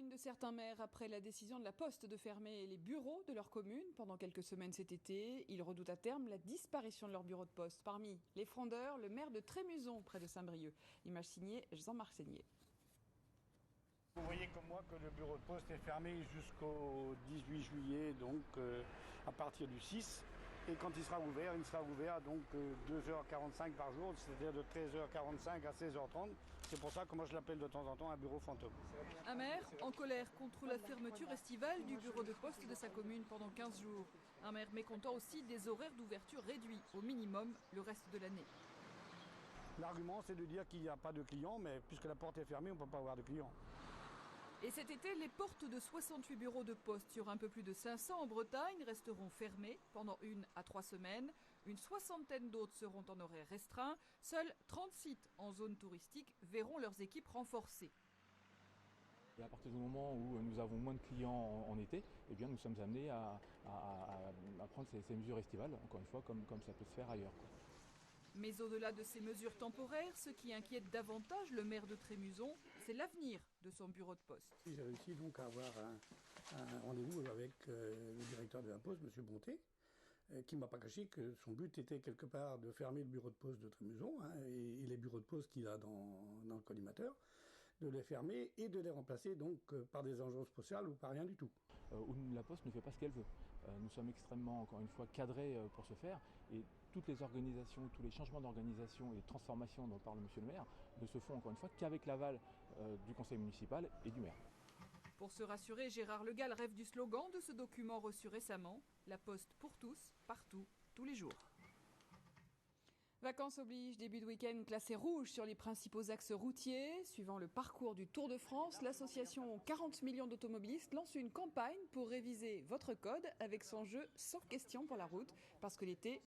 une de certains maires après la décision de la Poste de fermer les bureaux de leur commune pendant quelques semaines cet été. Ils redoutent à terme la disparition de leur bureau de poste. Parmi les frondeurs, le maire de Trémuson, près de Saint-Brieuc. Image signée Jean-Marc Seigné. Vous voyez comme moi que le bureau de poste est fermé jusqu'au 18 juillet, donc à partir du 6. Et quand il sera ouvert donc 2h45 par jour, c'est-à-dire de 13h45 à 16h30. C'est pour ça que moi je l'appelle de temps en temps un bureau fantôme. Un maire en colère contre la fermeture estivale du bureau de poste de sa commune pendant 15 jours. Un maire mécontent aussi des horaires d'ouverture réduits au minimum le reste de l'année. L'argument c'est de dire qu'il n'y a pas de clients, mais puisque la porte est fermée, on ne peut pas avoir de clients. Et cet été, les portes de 68 bureaux de poste sur un peu plus de 500 en Bretagne resteront fermées pendant 1 à 3 semaines. Une soixantaine d'autres seront en horaire restreint. Seuls 30 sites en zone touristique verront leurs équipes renforcées. Et à partir du moment où nous avons moins de clients en été, eh bien nous sommes amenés à prendre ces mesures estivales, encore une fois, comme ça peut se faire ailleurs, quoi. Mais au-delà de ces mesures temporaires, ce qui inquiète davantage le maire de Trémuson, c'est l'avenir de son bureau de poste. J'ai réussi donc à avoir un rendez-vous avec le directeur de la Poste, M. Bonté, qui ne m'a pas caché que son but était quelque part de fermer le bureau de poste de Trémuson et les bureaux de poste qu'il a dans le collimateur, de les fermer et de les remplacer donc par des agences postales ou par rien du tout. Où la Poste ne fait pas ce qu'elle veut. Nous sommes extrêmement, encore une fois, cadrés pour ce faire et toutes les organisations, tous les changements d'organisation et transformations dont parle Monsieur le maire ne se font, encore une fois, qu'avec l'aval du conseil municipal et du maire. Pour se rassurer, Gérard Le Gall rêve du slogan de ce document reçu récemment, la Poste pour tous, partout, tous les jours. Vacances oblige, début de week-end classé rouge sur les principaux axes routiers. Suivant le parcours du Tour de France, l'association 40 millions d'automobilistes lance une campagne pour réviser votre code avec son jeu 100 questions pour la route. Parce que l'été